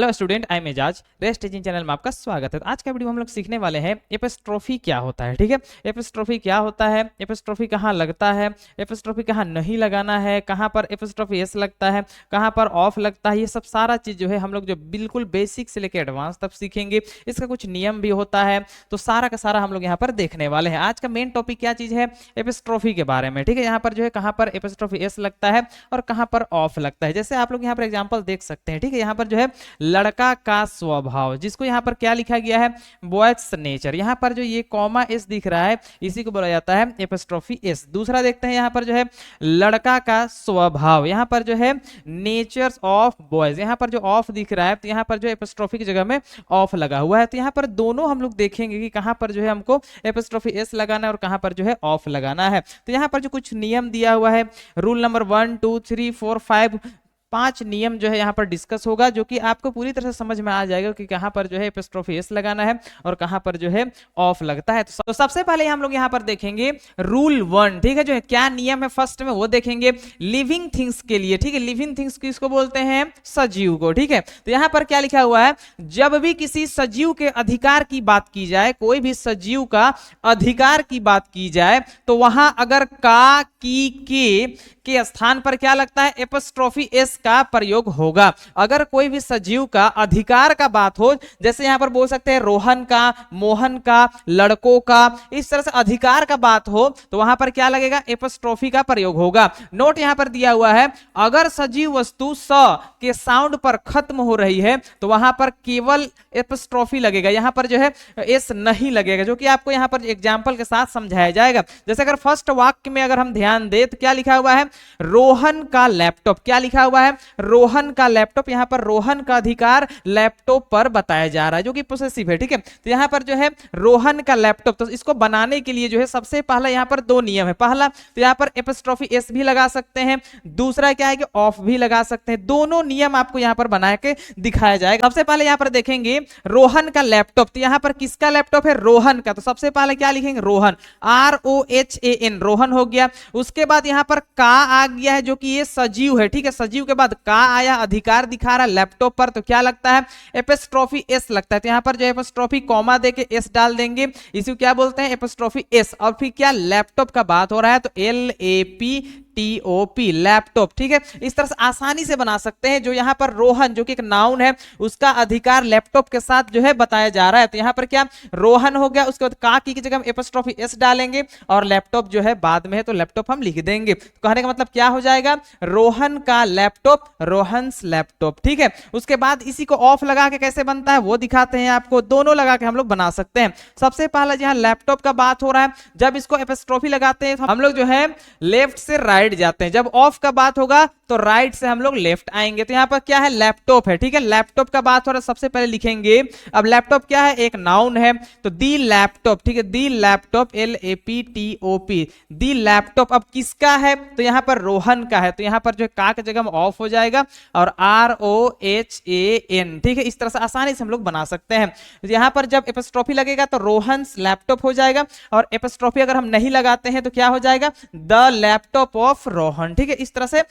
Hello student, I am Ejaz. Rest teaching channel में आपका स्वागत है। तो आज का वीडियो में हम लोग सीखने वाले हैं एपिस्ट्रोफी क्या होता है। ठीक है, एपिस्ट्रोफी क्या होता है, एपिस्ट्रोफी कहाँ लगता है, एपिस्ट्रोफी कहाँ नहीं लगाना है, कहाँ पर एपिस्ट्रोफी एस लगता है, कहाँ पर ऑफ लगता है, ये सब सारा चीज जो है हम लोग जो बिल्कुल बेसिक से लेकर एडवांस तक सीखेंगे। इसका कुछ नियम भी होता है, तो सारा का सारा हम लोग यहाँ पर देखने वाले हैं। आज का मेन टॉपिक क्या चीज है, एपिस्ट्रोफी के बारे में। ठीक है, यहाँ पर जो है कहाँ पर एपिस्ट्रोफी एस लगता है और कहाँ पर ऑफ लगता है। जैसे आप लोग यहाँ पर एग्जाम्पल देख सकते हैं। ठीक है, यहाँ पर जो है लड़का का स्वभाव, जिसको यहाँ पर क्या लिखा गया है, बॉयज नेचर। यहाँ पर जो ये कॉमा एस दिख रहा है, इसी को बोला जाता है एपिस्ट्रोफी एस। दूसरा देखते हैं, यहाँ पर जो है लड़का का स्वभाव, यहाँ पर जो है नेचर्स ऑफ बॉयज, यहाँ पर जो ऑफ दिख रहा है तो यहाँ पर जो एपिस्ट्रोफी की जगह में ऑफ लगा हुआ है। तो यहाँ पर दोनों हम लोग देखेंगे कि कहाँ पर जो है हमको एपिस्ट्रोफी एस लगाना है और कहाँ पर जो है ऑफ लगाना है। तो यहाँ पर जो कुछ नियम दिया हुआ है, रूल नंबर 1 2 3 4 5, 5 नियम जो है यहाँ पर डिस्कस होगा, जो कि आपको पूरी तरह से समझ में आ जाएगा कि कहाँ पर जो है एपिस्ट्रोफी एस लगाना है और कहाँ पर जो है ऑफ लगता है। तो सबसे पहले हम लोग यहाँ पर देखेंगे रूल 1। ठीक है, जो है क्या नियम है फर्स्ट में वो देखेंगे लिविंग थिंग्स के लिए। ठीक है, लिविंग थिंग्स किसको बोलते हैं, सजीव को। ठीक है, तो यहाँ पर क्या लिखा हुआ है, जब भी किसी सजीव के अधिकार की बात की जाए, कोई भी सजीव का अधिकार की बात की जाए, तो वहां अगर का, की, के स्थान पर क्या लगता है, एपिस्ट्रोफी एस का प्रयोग होगा। अगर कोई भी सजीव का अधिकार का बात हो, जैसे यहां पर बोल सकते हैं रोहन का, मोहन का, लड़कों का, इस तरह से अधिकार का बात हो तो वहां पर क्या लगेगा, एपिस्ट्रोफी का प्रयोग होगा। नोट यहां पर दिया हुआ है, अगर सजीव वस्तु स के साउंड पर खत्म हो रही है तो वहां पर केवल एपिस्ट्रोफी लगेगा, यहां पर जो है एस नहीं लगेगा, जो कि आपको यहां पर एग्जांपल के साथ समझाया जाएगा। जैसे अगर फर्स्ट वाक्य में अगर हम ध्यान दें तो क्या लिखा हुआ है, रोहन का लैपटॉप। क्या लिखा हुआ है, रोहन का लैपटॉप। यहां पर रोहन का अधिकार लैपटॉप पर बताया जा रहा है, जो कि पोसेसिव है। ठीक है, तो यहां पर जो है रोहन का लैपटॉप, तो इसको बनाने के लिए जो है सबसे पहला यहां पर 2 नियम है। पहला तो यहां पर एपिस्ट्रोफी एस भी लगा सकते हैं, दूसरा क्या है कि ऑफ भी लगा सकते हैं। दोनों नियम आपको यहां पर बना के दिखाया जाएगा। सबसे पहले यहां पर देखेंगे रोहन का लैपटॉप, तो यहां पर किसका लैपटॉप है, रोहन का। तो सबसे पहले क्या लिखेंगे, रोहन, ROHAN, रोहन हो गया। उसके बाद यहां पर का आ गया है, जो कि ये सजीव है। ठीक है, सजीव के बाद का आया, अधिकार दिखा रहा है लैपटॉप पर, तो क्या लगता है, एपिस्ट्रोफी एस लगता है। तो यहां पर जो एपिस्ट्रोफी कॉमा देके एस डाल देंगे, इसी को क्या बोलते हैं, एपिस्ट्रोफी एस। और फिर क्या लैपटॉप का बात हो रहा है तो LAPTOP, लैपटॉप। ठीक है, इस तरह से आसानी से बना सकते हैं। जो यहां पर रोहन, जो कि एक नाउन है, उसका अधिकार लैपटॉप के साथ जो है बताया जा रहा है, तो यहां पर क्या रोहन हो गया। उसके बाद का की जगह हम एपिस्ट्रोफी एस डालेंगे और लैपटॉप जो है बाद में है तो लैपटॉप हम लिख देंगे। तो कहने का मतलब क्या हो जाएगा, रोहन का लैपटॉप, रोहन्स लैपटॉप। ठीक है, उसके बाद इसी को ऑफ लगा के कैसे बनता है वो दिखाते हैं आपको। दोनों लगा के हम लोग बना सकते हैं। सबसे पहला जहां लैपटॉप का बात हो रहा है, जब इसको एपिस्ट्रोफी लगाते हैं तो हम लोग जो है लेफ्ट से राइट जाते हैं। जब ऑफ का बात होगा तो राइट से हम लोग लेफ्ट आएंगे। तो यहां पर क्या है, लैपटॉप है। ठीक है, लैपटॉप का बात हो रहा है, सबसे पहले लिखेंगे। अब लैपटॉप क्या है, एक नाउन है, तो दी लैपटॉप। ठीक है, दी लैपटॉप, LAPTOP, दी लैपटॉप। अब किसका है, तो यहां पर रोहन का है, तो यहां पर जो का की जगह ऑफ हो जाएगा और ROHAN। ठीक है, इस तरह से आसानी से हम लोग बना सकते हैं। यहां पर जब एपिस्ट्रोफी लगेगा तो रोहन्स लैपटॉप हो जाएगा, और एपिस्ट्रोफी अगर हम नहीं लगाते हैं तो क्या हो जाएगा, द लैपटॉप ऑफ रोहन। ठीक है, इस तरह से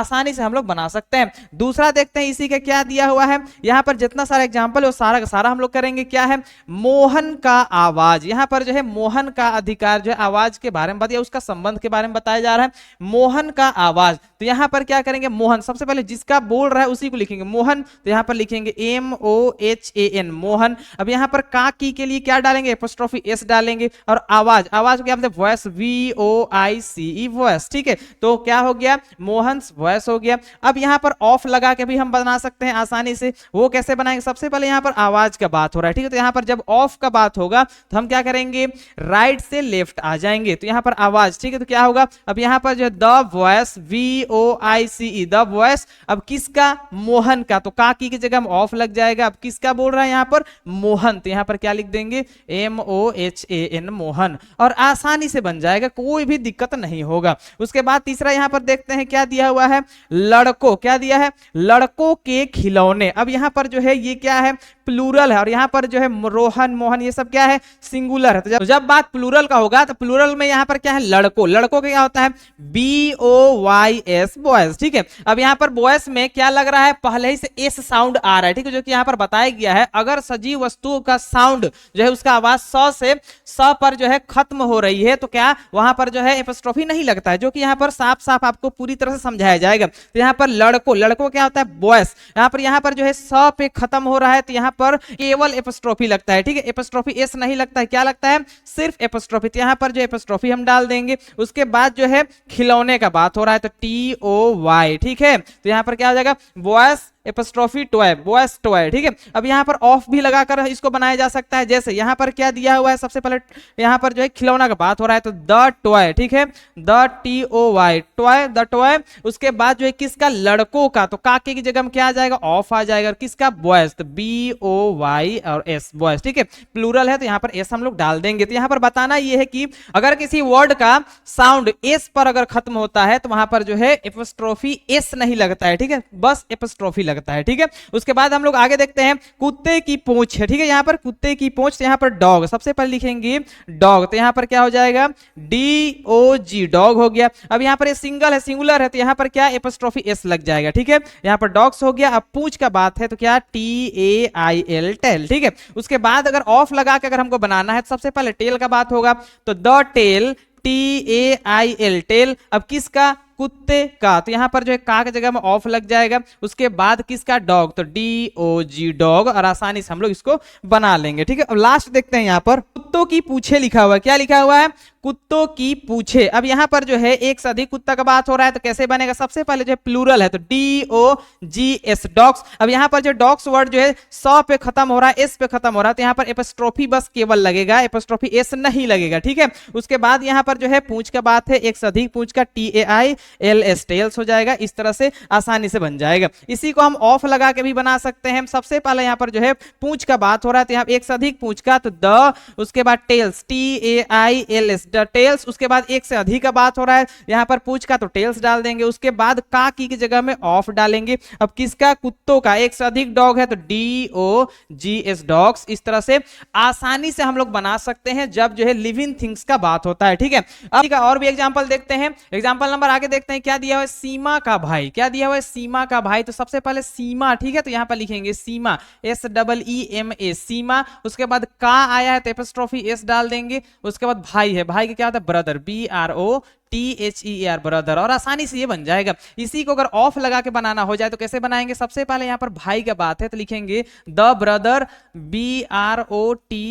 आसानी से हम लोग बना सकते हैं। दूसरा देखते हैं इसी का क्या दिया हुआ है, यहां पर जितना सारा एग्जांपल है वो सारा का सारा हम लोग करेंगे। क्या है, मोहन का आवाज। यहां पर जो है मोहन का अधिकार जो है आवाज के बारे में बताया, उसका संबंध के बारे में बताया जा रहा है, मोहन का आवाज। तो यहां पर क्या करेंगे, मोहन, सबसे पहले जिसका बोल रहा है उसी को लिखेंगे, मोहन। तो यहां पर लिखेंगे MOHAN, मोहन। अब यहां पर का की के लिए क्या डालेंगे, एपिस्ट्रोफी एस डालेंगे, और आवाज, आवाज क्या मतलब, वॉइस, VOICE, वॉइस। ठीक है, तो क्या हो गया, मोहन वॉइस हो गया। अब यहां पर ऑफ लगा के भी हम बना सकते हैं आसानी से। वो कैसे बनाएंगे, सबसे पहले यहां पर आवाज का बात हो रहा है। ठीक है, तो यहां पर जब ऑफ का बात होगा तो हम क्या करेंगे, राइट से लेफ्ट आ जाएंगे। तो यहां पर आवाज, ठीक है, तो क्या होगा, अब यहां पर जो है the voice, VOICE, the voice. अब किसका, मोहन का, तो का की जगह हम ऑफ लग जाएगा। अब किसका बोल रहा है यहां पर, मोहन, तो यहां पर क्या लिख देंगे, MOHAN, मोहन, और आसानी से बन जाएगा, कोई भी दिक्कत नहीं होगा। उसके बाद बाद तीसरा यहाँ पर देखते हैं क्या दिया हुआ है, लड़कों, क्या दिया है, लड़कों के खिलौने। अब यहाँ पर जो है ये क्या है, प्लूरल है, और यहाँ पर जो है रोहन, मोहन, ये सब क्या है, सिंगुलर है। तो जब बात प्लूरल का होगा तो प्लूरल में यहाँ पर क्या है, लड़कों, लड़कों का क्या होता है, BOYS, बॉयज। ठीक है, अब यहाँ पर बॉयज में क्या लग रहा है, पहले ही से एस साउंड आ रहा है, ठीक है, जो कि यहाँ पर बताया गया है अगर सजीव वस्तु का साउंड जो है उसका आवाज स से स पर जो है खत्म हो रही है तो क्या वहां पर जो है एपोस्ट्रोफी नहीं लगता है, जो कि यहाँ पर साफ साफ आपको पूरी तरह से समझाया जाएगा। तो यहाँ पर लड़कों, लड़कों क्या होता है, बॉयज। यहाँ पर जो है स पे खत्म हो रहा है तो यहाँ पर केवल एपोस्ट्रोफी लगता है। ठीक है, एपोस्ट्रोफी एस नहीं लगता है, क्या लगता है, सिर्फ एपोस्ट्रोफी। तो यहाँ पर जो एपोस्ट्रोफी हम डाल देंगे। उसके बाद जो है खिलौने का बात हो रहा है तो TOY। ठीक है, तो यहाँ पर क्या हो जाएगा, boys apostrophe toy, boys toy. ठीक है, अब यहाँ पर ऑफ भी लगाकर इसको बनाया जा सकता है। जैसे यहाँ पर क्या दिया हुआ है, सबसे पहले यहाँ पर जो है खिलौना का बात हो रहा है तो द टॉय। ठीक है, the TOY, toy, the toy. उसके बाद जो है किसका, लड़कों का, तो काके की जगह में क्या आ जाएगा, ऑफ आ जाएगा। और किसका, बॉयज, तो BOY और S, बॉयज। ठीक है, प्लूरल है तो यहाँ पर S हम लोग डाल देंगे। तो यहाँ पर बताना ये है कि अगर किसी वर्ड का साउंड S पर अगर खत्म होता है तो वहां पर जो है एपोस्ट्रोफी S नहीं लगता है। ठीक है, बस एपोस्ट्रोफी लगता है। ठीक है, उसके बाद हम लोग आगे देखते हैं, कुत्ते की पूंछ है। ठीक है, यहाँ पर कुत्ते की पूंछ, तो यहाँ पर डॉग, सबसे पहले लिखेंगे डॉग, तो यहाँ पर क्या हो जाएगा, DOG, डॉग हो गया। अब यहाँ पर ये सिंगल है, सिंगुलर है, तो यहाँ पर क्या एपोस्ट्रोफी S लग जाएगा। ठीक है, यहाँ पर डॉग्स हो गया। अब पूंछ का बात है तो क्या TAIL, टेल। ठीक है, उसके बाद अगर ऑफ लगा के अगर हमको बनाना है तो सबसे पहले टेल का बात होगा तो द टेल, TAIL, टेल। अब किसका, कुत्ते का, तो यहां पर जो है का की जगह में ऑफ लग जाएगा। उसके बाद किसका, डॉग, तो DOG, डॉग, और आसानी से हम लोग इसको बना लेंगे। ठीक है, अब लास्ट देखते हैं, यहां पर कुत्तों की पूछे लिखा हुआ है। क्या लिखा हुआ है, कुत्तों की पूछे। अब यहां पर जो है एक से अधिक कुत्ता का बात हो रहा है तो कैसे बनेगा, सबसे पहले जो है प्लूरल है तो DOGS, डॉग्स। अब यहां पर जो डॉग्स वर्ड जो है स पे खत्म हो रहा है, S पे खत्म हो रहा है, तो यहां पर एपोस्ट्रोफी बस केवल लगेगा, एपोस्ट्रोफी S नहीं लगेगा। ठीक है, उसके बाद यहां पर जो है पूंछ का बात है, एक से अधिक पूंछ का TAILS, टेल्स हो जाएगा। इस तरह से आसानी से बन जाएगा। इसी को हम ऑफ लगा के भी बना सकते हैं। सबसे पहले यहां पर जो है पूंछ का बात हो रहा है तो यहां एक से अधिक पूंछ का तो द, उसके बाद टेल्स, TAILS, टेल्स। उसके बाद एक से अधिक का बात हो रहा है, यहां पर पूछ का तो टेल्स डाल देंगे। उसके बाद का की जगह में ऑफ डालेंगे। अब किसका, कुत्तों का, एक से अधिक डॉग है तो DOGS, डॉग्स। इस तरह से आसानी से हम लोग बना सकते हैं जब जो है लिविंग थिंग्स का बात होता है। ठीक है, अब और भी एग्जांपल देखते हैं। एग्जांपल नंबर आगे देखते हैं, क्या दिया हुआ है, सीमा का भाई। क्या दिया हुआ है, सीमा का भाई। तो सबसे पहले सीमा, ठीक है, तो यहां पर लिखेंगे सीमा, SEEMA, सीमा। उसके बाद का आया है तो एपोस्ट्रोफी S डाल देंगे। उसके बाद भाई है, भाई क्या होता है, ब्रदर, BROTHER, ब्रदर, और आसानी से ये बन जाएगा। इसी को अगर ऑफ लगा के बनाना हो जाए तो कैसे बनाएंगे, सबसे पहले यहाँ पर भाई का बात है तो लिखेंगे द ब्रदर, BROTHER,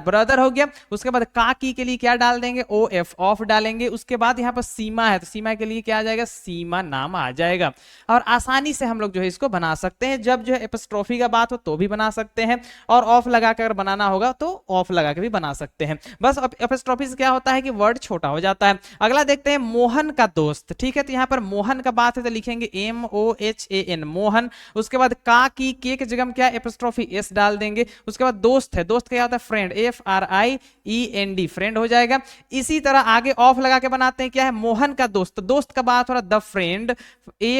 ब्रदर हो गया। उसके बाद काकी के लिए क्या डाल देंगे, OF, ऑफ डालेंगे। उसके बाद यहाँ पर सीमा है तो सीमा के लिए क्या आ जाएगा, सीमा नाम आ जाएगा। और आसानी से हम लोग जो है इसको बना सकते हैं। जब जो है एपोस्ट्रोफी का बात हो तो भी बना सकते हैं, और ऑफ लगा कर बनाना होगा तो ऑफ लगा के भी बना सकते हैं। बस एपोस्ट्रोफी से क्या होता है कि वर्ड छोटा हो जाता है। अगला देखते हैं, मोहन का दोस्त। ठीक है, तो यहाँ पर मोहन का बात है तो लिखेंगे MOHAN, मोहन। उसके बाद का की के जगह में क्या, एपोस्ट्रोफी S डाल देंगे। उसके बाद दोस्त है, दोस्त क्या होता है, फ्रेंड, FRIEND, फ्रेंड हो जाएगा। इसी तरह आगे ऑफ लगा के बनाते हैं, क्या है, मोहन का दोस्त, दोस्त का बात हो रहा है the friend,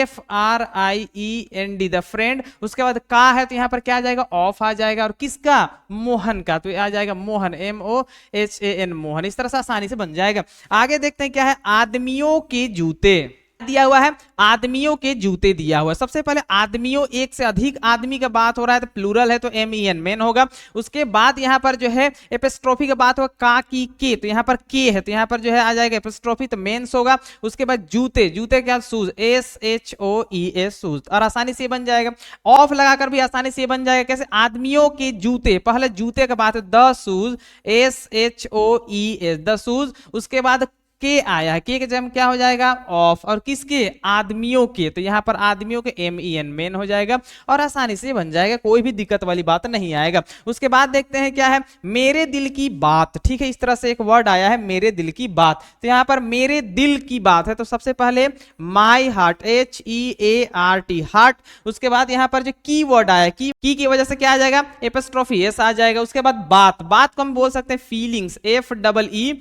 FRIEND, the friend. उसके बाद का है तो यहाँ पर क्या आ जाएगा, ऑफ आ जाएगा। और किसका, मोहन का, तो आ जाएगा मोहन, MOHAN, मोहन। इस तरह से आसानी से बन जाएगा। आगे देखते हैं क्या है, आदमियों के जूते दिया हुआ है, आदमियों के जूते दिया हुआ है। सबसे पहले आदमियों, एक से अधिक आदमी का बात हो रहा है तो प्लूरल है तो MEN, मेन होगा। उसके बाद यहाँ पर जो है एपोस्ट्रोफी का बात होगा का की के, तो यहाँ पर के है तो यहाँ पर जो है आ जाएगा एपोस्ट्रोफी तो मेंस होगा। उसके बाद जूते, जूते क्या, शूज, SHOES, शूज, और आसानी से बन जाएगा। ऑफ लगाकर भी आसानी से बन जाएगा। कैसे, आदमियों के जूते, पहले जूते का बात है the shoes, SHOES, the shoes. उसके बाद के आया है, के जगह क्या हो जाएगा, ऑफ। और किसके, आदमियों के, तो यहां पर आदमियों के MEN, मेन हो जाएगा। और आसानी से बन जाएगा, कोई भी दिक्कत वाली बात नहीं आएगा। उसके बाद देखते हैं क्या है, मेरे दिल की बात। ठीक है, इस तरह से एक वर्ड आया है, मेरे दिल की बात। तो यहां पर मेरे दिल की बात है तो सबसे पहले माई हार्ट, HEART, हार्ट। उसके बाद यहां पर जो की वर्ड आया, की वजह से क्या आ जाएगा, एपोस्ट्रोफी S आ जाएगा। उसके बाद बात, बात को हम बोल सकते हैं फीलिंग्स, FEELING,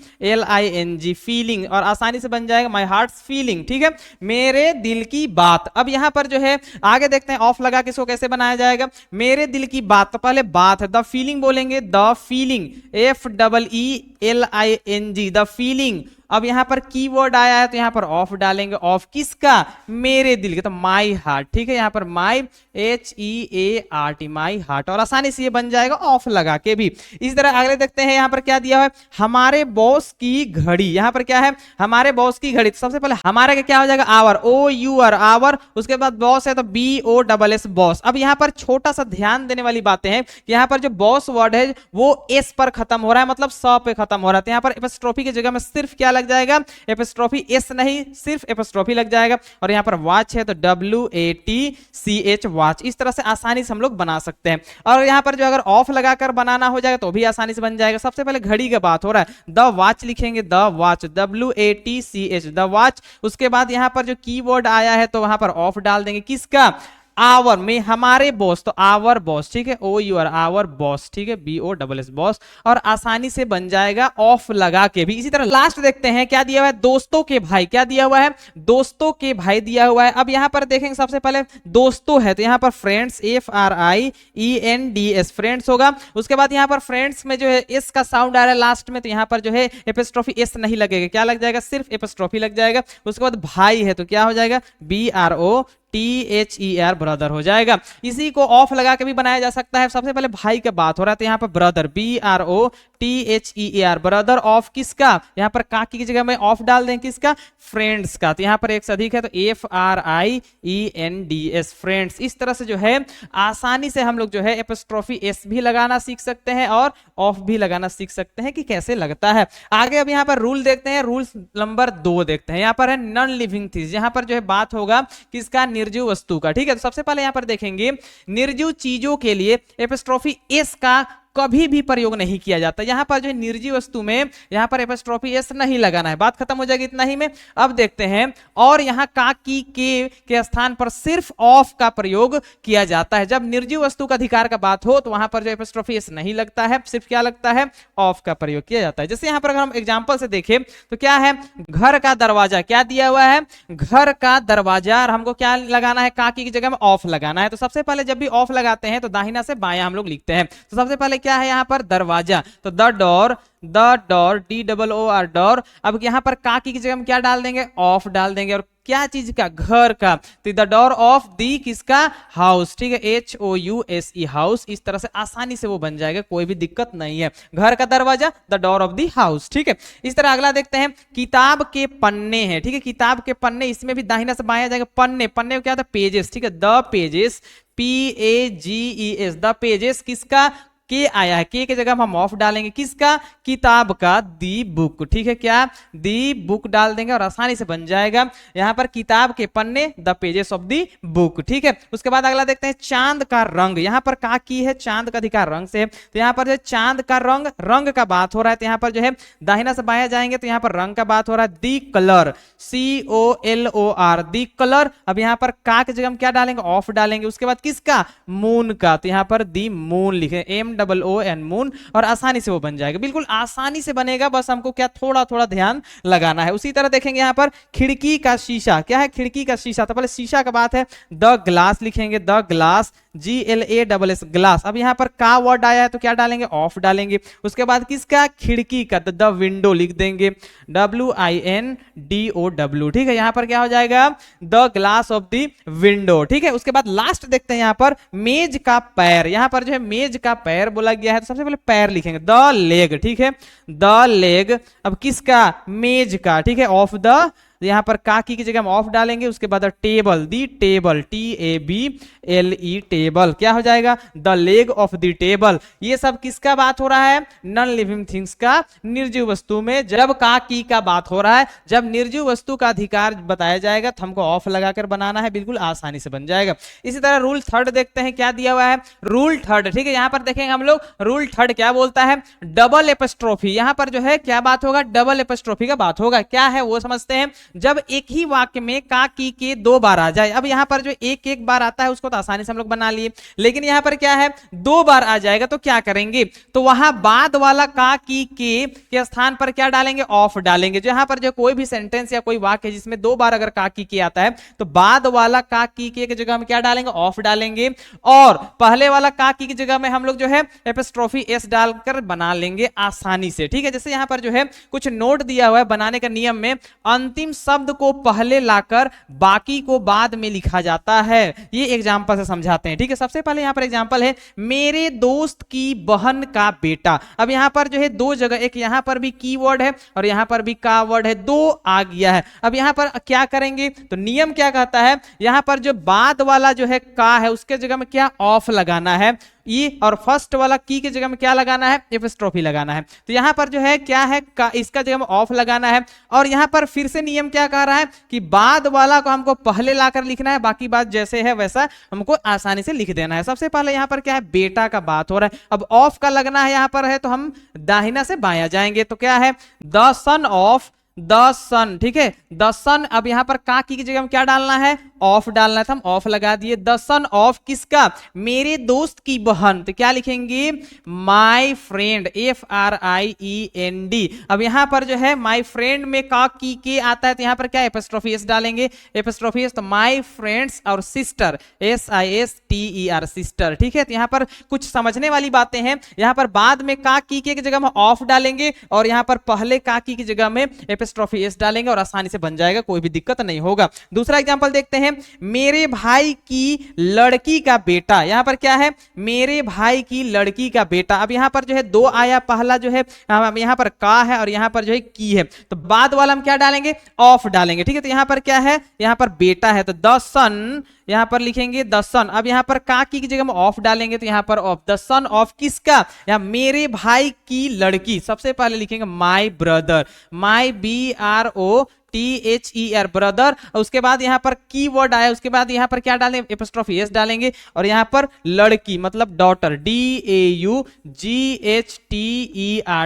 फीलिंग। फीलिंग, और आसानी से बन जाएगा माई हार्ट्स फीलिंग, ठीक है, मेरे दिल की बात। अब यहां पर जो है आगे देखते हैं ऑफ लगा के इसको कैसे बनाया जाएगा। मेरे दिल की बात, तो पहले बात है, द फीलिंग बोलेंगे, the feeling, FEELING, the feeling. अब यहां पर कीवर्ड आया है तो यहां पर ऑफ डालेंगे, ऑफ किसका, मेरे दिल के, तो माई हार्ट, ठीक है, यहां पर माई HEART, माई हार्ट, और आसानी से ये बन जाएगा ऑफ लगा के भी। इस तरह अगले देखते हैं यहां पर क्या दिया हुआ है, हमारे बॉस की घड़ी। यहां पर क्या है, हमारे बॉस की घड़ी, तो सबसे पहले हमारे का क्या हो जाएगा, आवर, OUR, आवर, उसके बाद बॉस है तो BOSS, बॉस। अब यहां पर छोटा सा ध्यान देने वाली बातें हैं, यहां पर जो बॉस वर्ड है वो S पर खत्म हो रहा है, मतलब स पे खत्म हो रहा है, तो यहां पर एपिस्ट्रोफी की जगह में सिर्फ क्या लग जाएगा, एपिस्ट्रोफी S नहीं, सिर्फ एपिस्ट्रोफी लग जाएगा। और यहां पर वॉच है तो WATCH, वॉच। इस तरह से आसानी से हम लोग बना सकते हैं। और यहां पर जो अगर ऑफ लगाकर बनाना हो जाएगा तो भी आसानी से बन जाएगा। सबसे पहले घड़ी का बात हो रहा है, द वॉच लिखेंगे, the watch, WATCH, the watch. उसके बाद यहां पर जो कीवर्ड आया है तो वहां पर ऑफ डाल देंगे, किसका, आवर में, हमारे बॉस, तो आवर बॉस, ठीक है, OUR, आवर बॉस, ठीक है, BOSS, बॉस, और आसानी से बन जाएगा ऑफ लगा के भी। इसी तरह लास्ट देखते हैं क्या दिया हुआ है, दोस्तों के भाई, क्या दिया हुआ है, दोस्तों के भाई दिया हुआ है। अब यहां पर देखेंगे सबसे पहले दोस्तों है तो यहां पर फ्रेंड्स, FRIENDS, फ्रेंड्स होगा। उसके बाद यहां पर फ्रेंड्स में जो है एस का साउंड आ रहा है लास्ट में, तो यहां पर जो है एपिस्ट्रोफी एस नहीं लगेगा, क्या लग जाएगा, सिर्फ एपिस्ट्रोफी लग जाएगा। उसके बाद भाई है तो क्या हो जाएगा, BROTHER, ब्रदर हो जाएगा। इसी को ऑफ लगा के भी बनाया जा सकता है। सबसे पहले भाई की बात हो रहा है तो यहाँ पर ब्रदर, BROTHER, ब्रदर ऑफ किसका, यहाँ पर काकी की जगह में ऑफ डाल दें, किसका, फ्रेंड्स का, तो यहाँ पर एक से अधिक है तो FRIENDS, फ्रेंड्स। इस तरह से जो है आसानी से हम लोग जो है एपिस्ट्रोफी एस भी लगाना सीख सकते हैं और ऑफ भी लगाना सीख सकते हैं कि कैसे लगता है। आगे अब यहाँ पर रूल देखते हैं, रूल नंबर 2 देखते हैं। यहाँ पर है नॉन लिविंग थिंग्स, यहाँ पर जो है बात होगा किसका, निर्जीव वस्तु का, ठीक है। तो सबसे पहले यहाँ पर देखेंगे निर्जीव चीजों के लिए एपिस्ट्रोफी एस का कभी भी प्रयोग नहीं किया जाता। यहां पर जो है निर्जीव वस्तु में यहां पर एपिस्ट्रोफी एस नहीं लगाना है, बात खत्म हो जाएगी इतना ही में। अब देखते हैं, और यहां का की के स्थान पर सिर्फ ऑफ का प्रयोग किया जाता है। जब निर्जीव वस्तु का अधिकार का बात हो तो वहां पर जो एपिस्ट्रोफी एस नहीं लगता है, सिर्फ क्या लगता है, ऑफ का प्रयोग किया जाता है। जैसे यहां पर अगर हम एग्जांपल से देखें तो क्या है, घर का दरवाजा, क्या दिया हुआ है, घर का दरवाजा, और हमको क्या लगाना है, काकी की जगह में ऑफ लगाना है। तो सबसे पहले जब भी ऑफ लगाते हैं तो दाहिना से बायां हम लोग लिखते हैं। तो सबसे पहले क्या है, यहां पर दरवाजा, तो द डोर, DOOR, डोर। अब यहां पर काकी की जगह में क्या डाल देंगे, ऑफ डाल देंगे। और क्या चीज का, घर का, तो द डोर ऑफ दी किसका, हाउस, ठीक है, HOUSE, हाउस। इस तरह से आसानी से वो बन जाएगा, कोई भी दिक्कत नहीं है, घर का दरवाजा, the door of the house, ठीक है। इस तरह अगला देखते हैं, किताब के पन्ने हैं, ठीक है, किताब के पन्ने, इसमें भी दाहिना से बायां जाएगा, पन्ने, पन्ने को क्या था, पेजेस, ठीक है, the pages, PAGES, the pages, किसका, के आया है, के जगह हम ऑफ डालेंगे, किसका, किताब का, दी बुक, ठीक है, क्या, दी बुक डाल देंगे और आसानी से बन जाएगा यहां पर किताब के पन्ने, the pages of the book, ठीक है। उसके बाद अगला देखते हैं, चांद का रंग, यहां पर का की है, चांद का अधिकार रंग से है, तो यहां पर जो चांद का रंग, रंग का बात हो रहा है, तो यहां पर जो है दाहिना से बायां जाएंगे तो यहां पर रंग का बात हो रहा है, दी कलर, COLOR, दी कलर। अब यहां पर का की जगह हम क्या डालेंगे, ऑफ डालेंगे। उसके बाद किसका, मून का, तो यहां पर दी मून लिखे, MOON, मून, और आसानी से वो बन जाएगा, बिल्कुल आसानी से बनेगा, बस हमको क्या थोड़ा थोड़ा ध्यान लगाना है। उसी तरह देखेंगे यहां पर खिड़की का शीशा, क्या है, खिड़की का शीशा, तो पहले शीशा का बात है, द ग्लास लिखेंगे, द ग्लास, GLASS, ग्लास। अब यहां पर का वर्ड आया है तो क्या डालेंगे, ऑफ डालेंगे। उसके बाद किसका, खिड़की का, द विंडो लिख देंगे, WINDOW, ठीक है। यहां पर क्या हो जाएगा, the glass of the window, ठीक है। उसके बाद लास्ट देखते हैं यहां पर मेज का पैर, यहां पर जो है मेज का पैर बोला गया है तो सबसे पहले पैर लिखेंगे, द लेग, ठीक है, द लेग। अब किसका, मेज का, ठीक है, ऑफ द, यहां पर काकी की जगह हम ऑफ डालेंगे। उसके बाद टेबल, दी टेबल, TABLE, टेबल, क्या हो जाएगा, the leg of the table. ये सब किसका बात हो रहा है, नॉन लिविंग थिंग्स का, निर्जीव वस्तु में जब काकी का बात हो रहा है, जब निर्जीव वस्तु का अधिकार बताया जाएगा तो हमको ऑफ लगाकर बनाना है, बिल्कुल आसानी से बन जाएगा। इसी तरह रूल थर्ड देखते हैं, क्या दिया हुआ है, रूल थर्ड, ठीक है। यहां पर देखेंगे हम लोग रूल थर्ड क्या बोलता है, डबल एपिस्ट्रोफी। यहां पर जो है क्या बात होगा, डबल एपिस्ट्रोफी का बात होगा, क्या है वो समझते हैं। जब एक ही वाक्य में का की के 2 बार आ जाए। अब यहाँ पर जो एक एक बार आता है उसको तो आसानी से हम लोग बना लिए, लेकिन यहाँ पर क्या है 2 बार आ जाएगा तो क्या करेंगे, तो वहां बाद वाला का की के स्थान पर क्या डालेंगे, ऑफ डालेंगे। जो यहाँ पर जो कोई भी सेंटेंस या कोई वाक्य जिसमें 2 बार अगर का की के आता है तो बाद वाला का की के जगह हम क्या डालेंगे, ऑफ डालेंगे, और पहले वाला का की की जगह में हम लोग जो है एपोस्ट्रोफी एस डालकर बना लेंगे आसानी से। ठीक है, जैसे यहाँ पर जो है कुछ नोट दिया हुआ है बनाने का नियम में, अंतिम शब्द को पहले लाकर बाकी को बाद में लिखा जाता है। ये एग्जांपल से समझाते हैं। ठीक है, सबसे पहले यहाँ पर एग्जांपल है मेरे दोस्त की बहन का बेटा। अब यहाँ पर जो है 2 जगह, एक यहाँ पर भी कीवर्ड है और यहाँ पर भी का वर्ड है, 2 आ गया है। अब यहाँ पर क्या करेंगे, तो नियम क्या कहता है, यहाँ पर जो बाद वाला जो है का है उसके जगह में क्या ऑफ लगाना है, ई, और फर्स्ट वाला की के जगह में क्या लगाना है, एपोस्ट्रोफी लगाना है। तो यहाँ पर जो है क्या है का, इसका जगह में ऑफ लगाना है। और यहाँ पर फिर से नियम क्या कह रहा है कि बाद वाला को हमको पहले लाकर लिखना है, बाकी बात जैसे है वैसा हमको आसानी से लिख देना है। सबसे पहले यहाँ पर क्या है, बेटा का बात हो रहा है। अब ऑफ का लगना है यहाँ पर है तो हम दाहिना से बायां जाएंगे, तो क्या है द सन ऑफ द सन। ठीक है, द सन, अब यहां पर का की जगह में क्या डालना है, ऑफ डालना था, हम ऑफ लगा दिए। द सन ऑफ किसका, मेरे दोस्त की बहन, तो क्या लिखेंगे माय फ्रेंड, FRIEND। अब यहां पर जो है माय फ्रेंड में का की के आता है तो यहां पर क्या एपोस्ट्रोफी एस डालेंगे, एपोस्ट्रोफी एस, तो माय फ्रेंड्स और सिस्टर SISTER सिस्टर। ठीक है, तो यहां पर कुछ समझने वाली बातें हैं। यहां पर बाद में का की के जगह में ऑफ डालेंगे और यहां पर पहले का की जगह में एपोस्ट्रोफी एस डालेंगे और आसानी से बन जाएगा, कोई भी दिक्कत नहीं होगा। दूसरा एग्जांपल देखते हैं, मेरे भाई की लड़की का बेटा। यहां पर क्या है, मेरे भाई की लड़की का बेटा। अब यहां पर जो है 2 आया, पहला जो है यहां पर का है और यहां पर जो है की है, तो बाद वाला हम क्या डालेंगे, ऑफ डालेंगे। ठीक है, तो यहां पर क्या है, यहां पर बेटा है तो द सन, यहां पर लिखेंगे द सन। अब यहां पर का की जगह में ऑफ डालेंगे तो यहां पर ऑफ, द सन ऑफ किसका, यहां मेरे भाई की लड़की। सबसे पहले लिखेंगे my brother, my BROTHER brother. उसके बाद यहां पर की वर्ड आया, उसके बाद यहां पर क्या डालेंगे, एपोस्ट्रोफी एस डालेंगे और यहां पर लड़की मतलब डॉटर, DAUGHTER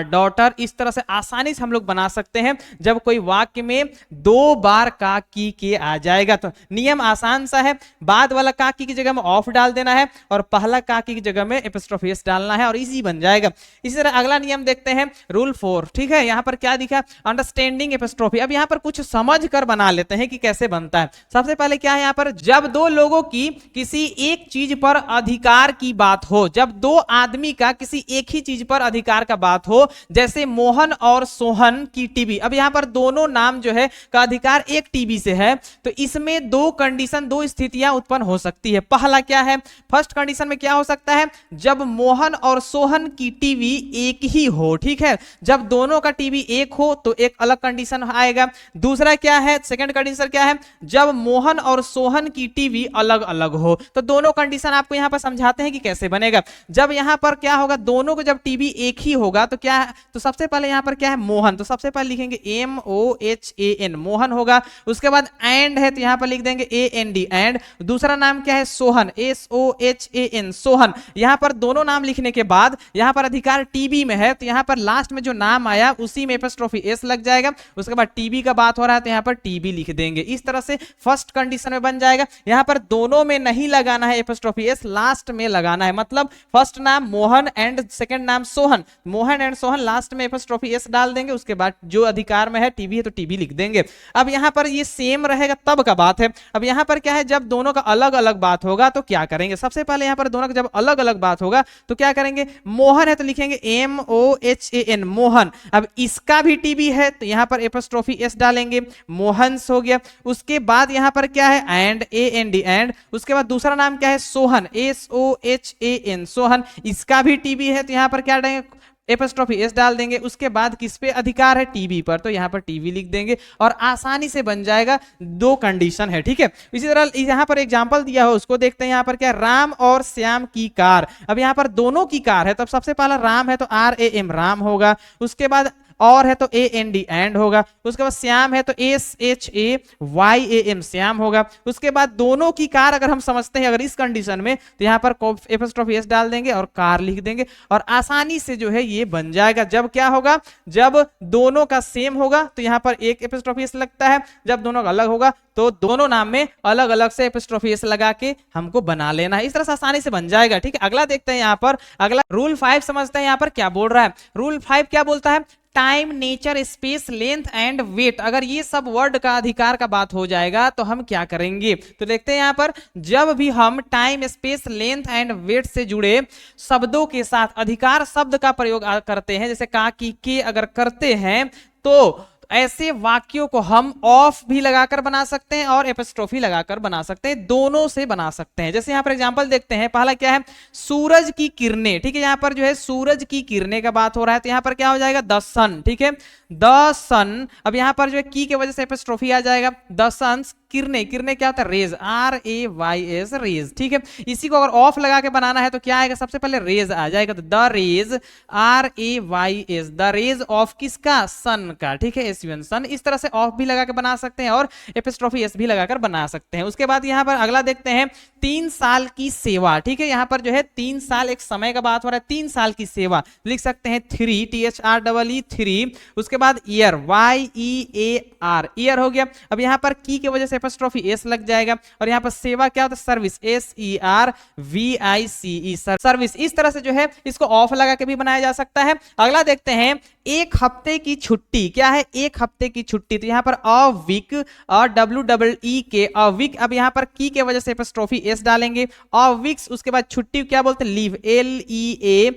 डॉटर। इस तरह से आसानी से हम लोग बना सकते हैं जब कोई वाक्य में 2 बार का की के आ जाएगा। तो नियम आसान सा है, बाद वाला का की जगह में ऑफ डाल देना है और पहला का की जगह में एपोस्ट्रोफी एस डालना है और इजी बन जाएगा। इसी तरह अगला नियम देखते हैं, रूल 4। ठीक है, यहां पर क्या दिखा, अंडरस्टैंडिंग एपोस्ट्रोफी। अब यहां पर कुछ समझ कर बना लेते हैं कि कैसे बनता है। सबसे पहले क्या है, यहां पर जब 2 लोगों की किसी एक चीज पर अधिकार की बात हो, जब 2 आदमी का किसी एक ही चीज पर अधिकार का बात हो, जैसे मोहन और सोहन की टीवी। अब यहां पर दोनों नाम जो है का अधिकार एक टीवी से है, तो इसमें 2 कंडीशन, 2 स्थितियां उत्पन्न हो सकती है। पहला क्या है, फर्स्ट कंडीशन में क्या हो सकता है, जब मोहन और सोहन की टीवी एक ही हो। ठीक है, जब दोनों का टीवी एक हो तो एक अलग कंडीशन आएगा। दूसरा क्या है, सेकंड कंडीशन क्या है, जब मोहन और सोहन की टीवी अलग अलग हो। तो दोनों कंडीशन आपको यहां पर समझाते हैं कि कैसे बनेगा। जब यहां पर क्या होगा, दोनों को जब टीवी एक ही होगा तो क्या है, तो सबसे पहले यहां पर क्या है मोहन, तो सबसे पहले लिखेंगे MOHAN मोहन होगा। उसके बाद एंड है तो यहां पर लिख देंगे AND एंड। दूसरा नाम क्या है सोहन, SOHAN सोहन। यहां पर दोनों नाम लिखने के बाद यहां पर अधिकार टीवी में है तो यहां पर लास्ट में जो नाम आया उसी में एपोस्ट्रोफी एस लग जाएगा। उसके बाद टीवी का बात हो रहा है तो यहां पर टीवी लिख देंगे। इस तरह से फर्स्ट कंडीशन में बन जाएगा। यहां पर दोनों में नहीं लगाना है एपोस्ट्रोफी एस, लास्ट में लगाना है। मतलब फर्स्ट नाम मोहन एंड सेकंड नाम सोहन, मोहन एंड सोहन, लास्ट में एपोस्ट्रोफी एस डाल देंगे। उसके बाद जो अधिकार में है टीवी है तो टीवी लिख देंगे। अब यहां पर ये सेम रहेगा तब का बात है। अब यहां पर क्या है, जब दोनों का अलग अलग बात होगा तो क्या करेंगे, सबसे पहले यहां पर दोनों का जब अलग अलग बात होगा तो क्या करेंगे, मोहन है तो लिखेंगे MOHAN मोहन। अब इसका भी टीवी है तो यहां पर एपोस्ट्रोफी एस डालेंगे, मोहन्स हो गया। उसके बाद यहां पर क्या है एंड AND एंड। उसके बाद दूसरा नाम क्या है सोहन, SOHAN सोहन। इसका भी टीवी है तो यहां पर क्या डालेंगे, एपोस्ट्रोफी एस डाल देंगे। उसके बाद किस पे अधिकार है, टीवी पर, तो यहां पर टीवी लिख देंगे और आसानी से बन जाएगा। 2 कंडीशन है। ठीक है, इसी तरह यहां पर एग्जांपल दिया हो उसको देखते हैं। यहां पर क्या, राम और श्याम की कार। अब यहां पर दोनों की कार है तो सबसे पहला राम है तो RAM राम होगा। उसके बाद और है तो AND एंड होगा। उसके बाद श्याम है तो SHAYAM श्याम होगा। उसके बाद दोनों की कार अगर हम समझते हैं अगर इस कंडीशन में, तो यहाँ पर एपोस्ट्रोफी एस डाल देंगे और कार लिख देंगे और आसानी से जो है ये बन जाएगा। जब क्या होगा, जब दोनों का सेम होगा तो यहाँ पर एक एपोस्ट्रोफी एस लगता है, जब दोनों का अलग होगा तो दोनों नाम में अलग अलग से एपोस्ट्रोफी एस लगा के हमको बना लेना है। इस तरह से आसानी से बन जाएगा। ठीक है, अगला देखते हैं यहाँ पर। अगला रूल 5 समझते हैं यहाँ पर क्या बोल रहा है। रूल 5 क्या बोलता है, time, nature, space, length and weight. अगर ये सब वर्ड का अधिकार का बात हो जाएगा तो हम क्या करेंगे, तो देखते हैं यहाँ पर। जब भी हम time, space, length and weight से जुड़े शब्दों के साथ अधिकार शब्द का प्रयोग करते हैं, जैसे का, की, के अगर करते हैं, तो ऐसे वाक्यों को हम ऑफ भी लगाकर बना सकते हैं और एपोस्ट्रोफी लगाकर बना सकते हैं, दोनों से बना सकते हैं। जैसे यहां पर एग्जांपल देखते हैं। पहला क्या है, सूरज की किरणें। ठीक है, यहां पर जो है सूरज की किरणें का बात हो रहा है, तो यहां पर क्या हो जाएगा, द सन। ठीक है, द सन। अब यहां पर जो है की वजह से एपोस्ट्रोफी आ जाएगा, द सन्स किरणें। किरणें क्या होता है, रेज, RAYS रेज। ठीक है, इसी को अगर ऑफ लगा के बनाना है तो क्या आएगा, सबसे पहले रेज आ जाएगा, तो the rays, RAYS, the rays of किसका, सन का। ठीक है, SUN सन। इस तरह से ऑफ भी लगा के बना सकते हैं और एपोस्ट्रोफी एस भी लगाकर बना सकते हैं। उसके बाद यहां पर अगला देखते हैं, 3 साल की सेवा। ठीक है, यहां पर जो है 3 साल एक समय का बात हो रहा है, 3 साल की सेवा लिख सकते हैं 3, THREE 3। उसके बाद ईयर, YEAR ईयर हो गया। अब यहां पर की वजह से एपोस्ट्रोफी एस लग जाएगा और यहां पर सेवा क्या होता है, सर्विस, SERVICE सर्विस। इस तरह से जो है इसको ऑफ लगा के भी बनाया जा सकता है। अगला देखते हैं, एक हफ्ते की छुट्टी। क्या है, एक हफ्ते की छुट्टी, तो यहां पर अ वीक और WEE के अ वीक। अब यहां पर की के वजह से एपोस्ट्रोफी एस डालेंगे, अ वीक्स। उसके बाद छुट्टी क्या बोलते हैं, लीव, LEAVE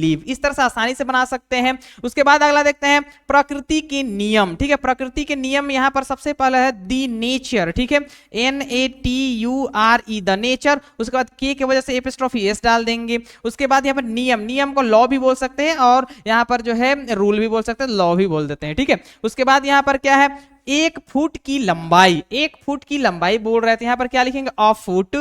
लीव। इस तरह से आसानी से बना सकते हैं। उसके बाद अगला देखते हैं, प्रकृति के नियम। ठीक है, प्रकृति के नियम यहां पर सबसे पहले है दी नेचर। ठीक है, NATURE द नेचर। उसके बाद के वजह से एपोस्ट्रोफी एस डाल देंगे। उसके बाद यहां पर नियम, नियम को लॉ भी बोल सकते हैं और यहां पर जो है रूल भी बोल सकते हैं, लॉ भी बोल देते हैं। ठीक है, उसके बाद यहां पर क्या है, 1 फुट की लंबाई। 1 फुट की लंबाई बोल रहे थे, यहां पर क्या लिखेंगे, अ फुट,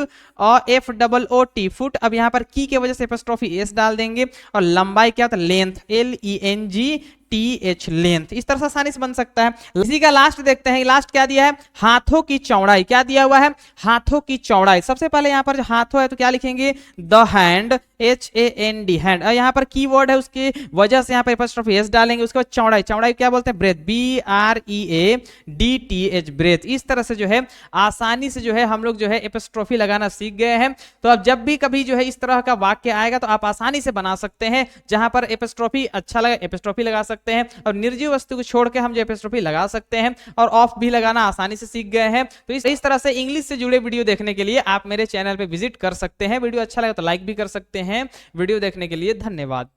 FOOT फुट। अब यहां पर की के वजह से एपोस्ट्रोफी एस डाल देंगे और लंबाई क्या होता है, लेंथ, LENGTH लेंथ। इस तरह से आसानी से बन सकता है। इसी का लास्ट देखते हैं, लास्ट क्या दिया है, हाथों की चौड़ाई। क्या दिया हुआ है, हाथों की चौड़ाई। सबसे पहले यहां पर जो हाथों है तो क्या लिखेंगे, द हैंड, HAND हैंड। और यहां पर कीवर्ड है, उसकी वजह से यहां पर एपोस्ट्रोफी एस डालेंगे। उसके बाद चौड़ाई, चौड़ाई क्या बोलते हैं, ब्रेथ, BREADTH ब्रेथ। इस तरह से जो है आसानी से जो है हम लोग जो है एपोस्ट्रोफी लगाना सीख गए हैं। तो अब जब भी कभी जो है इस तरह का वाक्य आएगा तो आप आसानी से बना सकते हैं। जहां पर एपोस्ट्रोफी अच्छा लगे एपोस्ट्रोफी लगा सकते हैं और निर्जीव वस्तु को छोड़ के हम जो एपोस्ट्रोफी लगा सकते हैं और ऑफ भी लगाना आसानी से सीख गए हैं। तो इस तरह से इंग्लिश से जुड़े वीडियो देखने के लिए आप मेरे चैनल पे विजिट कर सकते हैं। वीडियो अच्छा लगे तो लाइक भी कर सकते हैं। वीडियो देखने के लिए धन्यवाद।